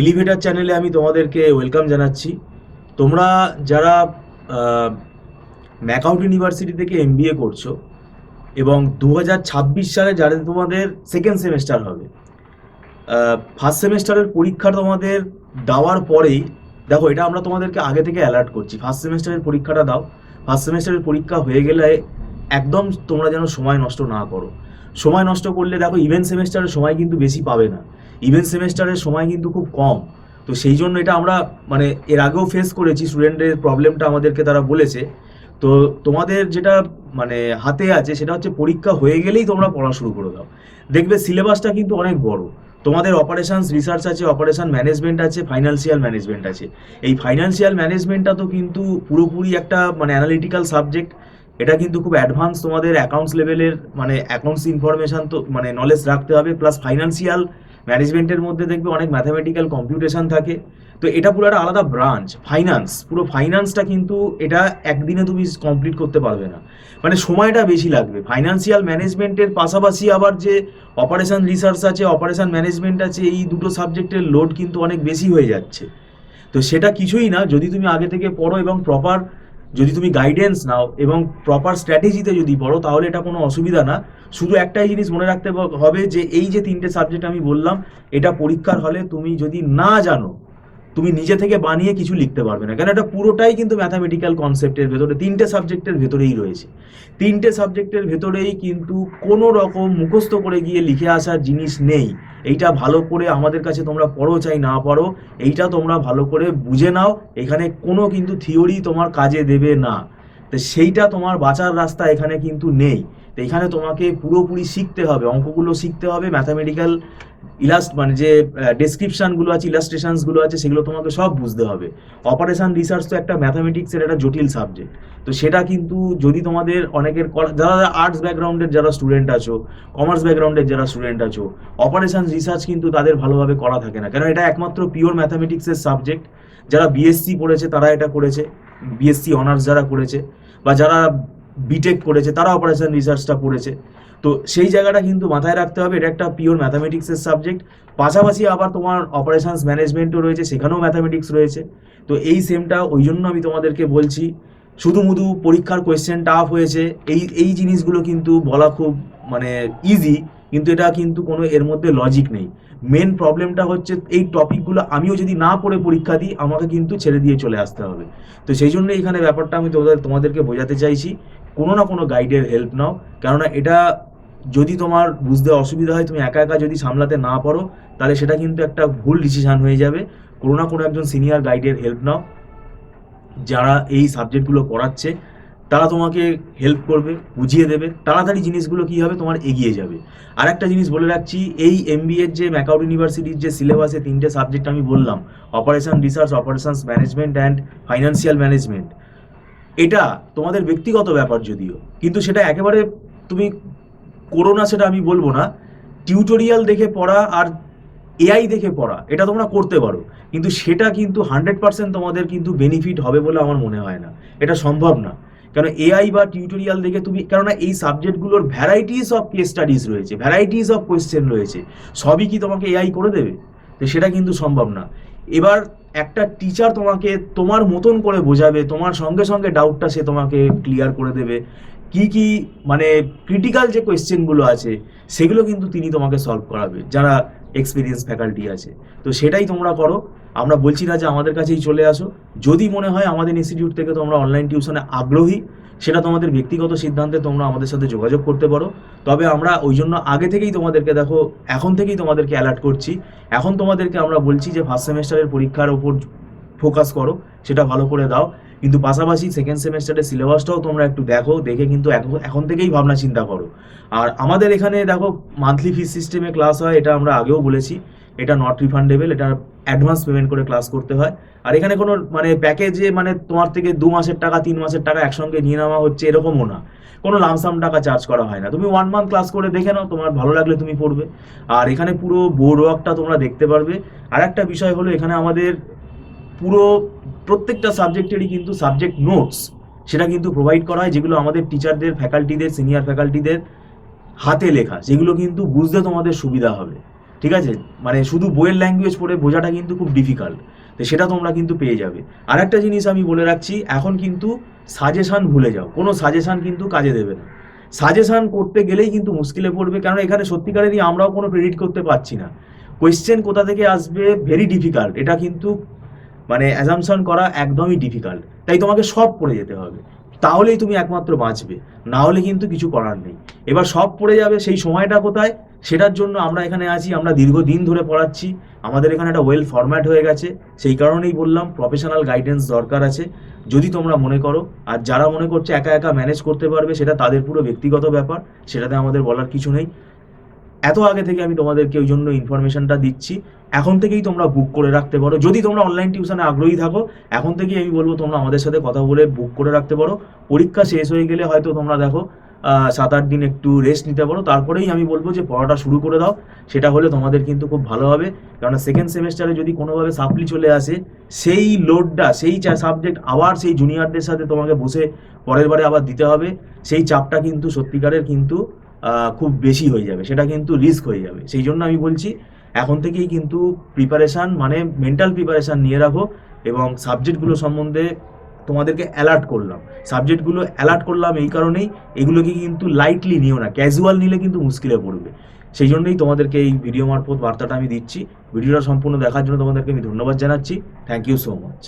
Elevator চ্যানেলে আমি তোমাদেরকে ওয়েলকাম জানাচ্ছি। তোমরা যারা ম্যাকআউট ইউনিভার্সিটি থেকে এমবিএ করছো এবং 2026 সালে যারা তোমাদের সেকেন্ড সেমেস্টার হবে, ফার্স্ট সেমেস্টারের পরীক্ষা তোমাদের দেওয়ার পরেই, দেখো এটা আমরা তোমাদেরকে আগে থেকে অ্যালার্ট করছি, ফার্স্ট সেমেস্টারের পরীক্ষাটা দাও। ফার্স্ট সেমেস্টারের পরীক্ষা হয়ে গেলে একদম তোমরা যেন সময় নষ্ট না করো। সময় নষ্ট করলে দেখো ইভেন্ট সেমেস্টারের সময় কিন্তু বেশি পাবে না, ইভেন্ট সেমেস্টারের সময় কিন্তু খুব কম। তো সেই জন্য এটা আমরা মানে এর আগেও ফেস করেছি, স্টুডেন্টের প্রবলেমটা আমাদেরকে তারা বলেছে। তো তোমাদের যেটা মানে হাতে আছে সেটা হচ্ছে পরীক্ষা হয়ে গেলেই তোমরা পড়া শুরু করে দাও। দেখবে সিলেবাসটা কিন্তু অনেক বড়। তোমাদের অপারেশনস রিসার্চ আছে, অপারেশন ম্যানেজমেন্ট আছে, ফাইন্যান্সিয়াল ম্যানেজমেন্ট আছে। এই ফাইন্যান্সিয়াল ম্যানেজমেন্টটা তো কিন্তু পুরোপুরি একটা মানে অ্যানালিটিক্যাল সাবজেক্ট। এটা কিন্তু খুব অ্যাডভান্স, তোমাদের অ্যাকাউন্টস লেভেলের মানে অ্যাকাউন্টস ইনফরমেশন তো মানে নলেজ রাখতে হবে। প্লাস ফাইন্যান্সিয়াল ম্যানেজমেন্টের মধ্যে দেখবে অনেক ম্যাথামেটিক্যাল কম্পিউটেশন থাকে। তো এটা পুরো একটা আলাদা ব্রাঞ্চ, ফাইন্যান্স। পুরো ফাইন্যান্সটা কিন্তু এটা একদিনে তুমি কমপ্লিট করতে পারবে না, মানে সময়টা বেশি লাগবে। ফাইন্যান্সিয়াল ম্যানেজমেন্টের পাশাপাশি আবার যে অপারেশন রিসার্চ আছে, অপারেশন ম্যানেজমেন্ট আছে, এই দুটো সাবজেক্টের লোড কিন্তু অনেক বেশি হয়ে যাচ্ছে। তো সেটা কিছুই না, যদি তুমি আগে থেকে পড়ো এবং প্রপার যদি তুমি গাইডেন্স নাও এবং প্রপার স্ট্র্যাটেজিতে যদি পড়ো, তাহলে এটা কোনো অসুবিধা না। শুধু একটাই জিনিস মনে রাখতে হবে যে এই যে তিনটে সাবজেক্ট আমি বললাম, এটা পরীক্ষার হলে তুমি যদি না জানো, তুমি নিজে থেকে বানিয়ে কিছু লিখতে পারবে না, কেন এটা পুরোটাই কিন্তু ম্যাথামেটিক্যাল কনসেপ্টের ভেতরে, তিনটে সাবজেক্টের ভেতরেই রয়েছে। তিনটে সাবজেক্টের ভেতরেই কিন্তু কোনো রকম মুখস্থ করে গিয়ে লিখে আসার জিনিস নেই। এইটা ভালো করে আমাদের কাছে তোমরা পড়ো চাই না পড়ো, এইটা তোমরা ভালো করে বুঝে নাও। এখানে কোনো কিন্তু থিওরি তোমার কাজে দেবে না। তো সেইটা তোমার বাঁচার রাস্তা এখানে কিন্তু নেই। তো এখানে তোমাকে পুরোপুরি শিখতে হবে, অঙ্কগুলো শিখতে হবে, ম্যাথামেটিক্যাল মানে যে ডেসক্রিপশনগুলো আছে, ইলাস্ট্রেশনসগুলো আছে, সেগুলো তোমাকে সব বুঝতে হবে। অপারেশন রিসার্চ তো একটা ম্যাথামেটিক্সের একটা জটিল সাবজেক্ট। তো সেটা কিন্তু যদি তোমাদের অনেকের যারা আর্টস ব্যাকগ্রাউন্ডের যারা স্টুডেন্ট আছো, কমার্স ব্যাকগ্রাউন্ডের যারা স্টুডেন্ট আছো, অপারেশন রিসার্চ কিন্তু তাদের ভালোভাবে করা থাকে না, কারণ এটা একমাত্র পিওর ম্যাথামেটিক্সের সাবজেক্ট। যারা বিএসসি পড়েছে তারা এটা করেছে, বিএসসি অনার্স যারা করেছে বা যারা বিটেক করেছে তারা অপারেশন রিসার্চটা পড়েছে। তো সেই জায়গাটা কিন্তু মাথায় রাখতে হবে, এটা একটা পিওর ম্যাথামেটিক্সের সাবজেক্ট। পাশাপাশি আবার তোমার অপারেশনস ম্যানেজমেন্টও রয়েছে, সেখানেও ম্যাথামেটিক্স রয়েছে। তো এই সেমটা ওই জন্য আমি তোমাদেরকে বলছি, শুধু মুধু পরীক্ষার কোয়েশ্চেন টাফ হয়েছে এই এই জিনিসগুলো কিন্তু বলা খুব মানে ইজি, কিন্তু এটা কিন্তু কোনো এর মধ্যে লজিক নেই। মেন প্রবলেমটা হচ্ছে এই টপিকগুলো আমিও যদি না পড়ে পরীক্ষা দিই, আমাকে কিন্তু ছেড়ে দিয়ে চলে আসতে হবে। তো সেই জন্য এখানে ব্যাপারটা আমি তোমাদেরকে বোঝাতে চাইছি, কোনো না কোনো গাইডের হেল্প নাও। কেননা এটা যদি তোমার বুঝতে অসুবিধা হয়, তুমি একা একা যদি সামলাতে না পারো, তাহলে সেটা কিন্তু একটা ভুল ডিসিশন হয়ে যাবে। কোনো না কোনো একজন সিনিয়র গাইডের হেল্প নাও, যারা এই সাবজেক্টগুলো পড়াচ্ছে তারা তোমাকে হেল্প করবে, বুঝিয়ে দেবে, তাড়াতাড়ি জিনিসগুলো কী হবে তোমার এগিয়ে যাবে। আর একটা জিনিস বলে রাখছি, এই এমবিএর যে ম্যাকআউট ইউনিভার্সিটির যে সিলেবাসে তিনটে সাবজেক্ট আমি বললাম, operation research, operations management and financial management, এটা তোমাদের ব্যক্তিগত ব্যাপার যদিও, কিন্তু সেটা একেবারে তুমি করো না সেটা আমি বলবো না। টিউটোরিয়াল দেখে পড়া আর এআই দেখে পড়া এটা তোমরা করতে পারো, কিন্তু সেটা কিন্তু 100% তোমাদের কিন্তু বেনিফিট হবে বলে আমার মনে হয় না, এটা সম্ভব না। কারণ এআই বা টিউটোরিয়াল দেখে তুমি, কেননা এই সাবজেক্টগুলোর ভ্যারাইটিস অফ কেস স্টাডিজ রয়েছে, ভ্যারাইটিস অফ কোয়েশ্চেন রয়েছে, সবই কি তোমাকে এআই করে দেবে? তো সেটা কিন্তু সম্ভব না। এবার একটা টিচার তোমাকে তোমার মতন করে বোঝাবে, তোমার সঙ্গে সঙ্গে ডাউটটা সে তোমাকে ক্লিয়ার করে দেবে। কি কি মানে ক্রিটিক্যাল যে কোয়েশ্চেনগুলো আছে সেগুলো কিন্তু তিনি তোমাকে সলভ করাবে, যারা এক্সপিরিয়েন্স ফ্যাকাল্টি আছে। তো সেটাই তোমরা করো। আমরা বলছি না যে আমাদের কাছেই চলে আসো, যদি মনে হয় আমাদের ইনস্টিটিউট থেকে তোমরা অনলাইন টিউশনে আগ্রহী, সেটা তোমাদের ব্যক্তিগত সিদ্ধান্তে তোমরা আমাদের সাথে যোগাযোগ করতে পারো। তবে আমরা ওই জন্য আগে থেকেই তোমাদেরকে দেখো, এখন থেকেই তোমাদেরকে অ্যালার্ট করছি। এখন তোমাদেরকে আমরা বলছি যে ফার্স্ট সেমেস্টারের পরীক্ষার ওপর ফোকাস করো, সেটা ভালো করে দাও। কিন্তু পাশাপাশি সেকেন্ড সেমেস্টারের সিলেবাসটাও তোমরা একটু দেখো, দেখে কিন্তু এখন থেকেই ভাবনা চিন্তা করো। আর আমাদের এখানে দেখো মান্থলি ফিস সিস্টেমে ক্লাস হয়, এটা আমরা আগেও বলেছি, এটা নট রিফান্ডেবল, এটা অ্যাডভান্স পেমেন্ট করে ক্লাস করতে হয়। আর এখানে কোনো মানে প্যাকেজে মানে তোমার থেকে 2 মাসের টাকা 3 মাসের টাকা একসঙ্গে নিয়ে নেওয়া হচ্ছে এরকমও না, কোনো লামসাম টাকা চার্জ করা হয় না। তুমি 1 মান্থ ক্লাস করে দেখে নাও, তোমার ভালো লাগলে তুমি পড়বে। আর এখানে পুরো বোর্ড ওয়ার্কটা তোমরা দেখতে পারবে। আর একটা বিষয় হলো, এখানে আমাদের পুরো প্রত্যেকটা সাবজেক্টেরই কিন্তু সাবজেক্ট নোটস সেটা কিন্তু প্রোভাইড করা হয়, যেগুলো আমাদের টিচারদের, ফ্যাকাল্টিদের, সিনিয়র ফ্যাকাল্টিদের হাতে লেখা, যেগুলো কিন্তু বুঝতে তোমাদের সুবিধা হবে। ঠিক আছে, মানে শুধু বইয়ের ল্যাঙ্গুয়েজ পড়ে বোঝাটা কিন্তু খুব ডিফিকাল্ট, তো সেটা তোমরা কিন্তু পেয়ে যাবে। আর একটা জিনিস আমি বলে রাখছি, এখন কিন্তু সাজেশান ভুলে যাও, কোনো সাজেশান কিন্তু কাজে দেবে না। সাজেশান করতে গেলেই কিন্তু মুশকিলে পড়বে, কারণ এখানে সত্যিকারেরই আমরাও কোনো প্রেডিক্ট করতে পারছি না। কোয়েশ্চেন কোথা থেকে আসবে ভেরি ডিফিকাল্ট, এটা কিন্তু মানে অ্যাজামশন করা একদমই ডিফিকাল্ট। তাই তোমাকে সব পড়ে যেতে হবে, তাহলেই তুমি একমাত্র বাঁচবে, না হলে কিন্তু কিছু করার নেই। এবার সব পড়ে যাবে, সেই সময়টা কোথায়, সেটার জন্য আমরা এখানে আছি, আমরা দীর্ঘদিন ধরে পড়াচ্ছি, আমাদের এখানে একটা ওয়েল ফরম্যাট হয়ে গেছে। সেই কারণেই বললাম প্রফেশনাল গাইডেন্স দরকার আছে, যদি তোমরা মনে করো। আর যারা মনে করছে একা একা ম্যানেজ করতে পারবে, সেটা তাদের পুরো ব্যক্তিগত ব্যাপার, সেটাতে আমাদের বলার কিছু নেই। এত আগে থেকে আমি তোমাদেরকে ওই জন্য ইনফরমেশনটা দিচ্ছি। এখন থেকেই তোমরা বুক করে রাখতে পারো, যদি তোমরা অনলাইন টিউশনে আগ্রহী থাকো, এখন থেকেই আমি বলবো তোমরা আমাদের সাথে কথা বলে বুক করে রাখতে পারো। পরীক্ষা শেষ হয়ে গেলে হয়তো তোমরা দেখো 7-8 দিন একটু রেস্ট নিতে পারো, তারপরেই আমি বলবো যে পড়াটা শুরু করে দাও। সেটা হলে তোমাদের কিন্তু খুব ভালো হবে, কারণ সেকেন্ড সেমেস্টারে যদি কোনোভাবে সাপ্লি চলে আসে, সেই লোডটা, সেই সাবজেক্ট আবার সেই জুনিয়রদের সাথে তোমাকে বসে পরের বারে আবার দিতে হবে, সেই চাপটা কিন্তু সত্যিকারের কিন্তু খুব বেশি হয়ে যাবে, সেটা কিন্তু রিস্ক হয়ে যাবে। সেই জন্য আমি বলছি এখন থেকেই কিন্তু প্রিপারেশান, মানে মেন্টাল প্রিপারেশান নিয়ে রাখো। এবং সাবজেক্টগুলো সম্বন্ধে তোমাদেরকে অ্যালার্ট করলাম, সাবজেক্টগুলো অ্যালার্ট করলাম এই কারণেই, এগুলোকে কিন্তু লাইটলি নিও না, ক্যাজুয়াল নিলে কিন্তু মুশকিলে পড়বে। সেই জন্যই তোমাদেরকে এই ভিডিও মারফত বার্তাটা আমি দিচ্ছি। ভিডিওটা সম্পূর্ণ দেখার জন্য তোমাদেরকে আমি ধন্যবাদ জানাচ্ছি। Thank you so much.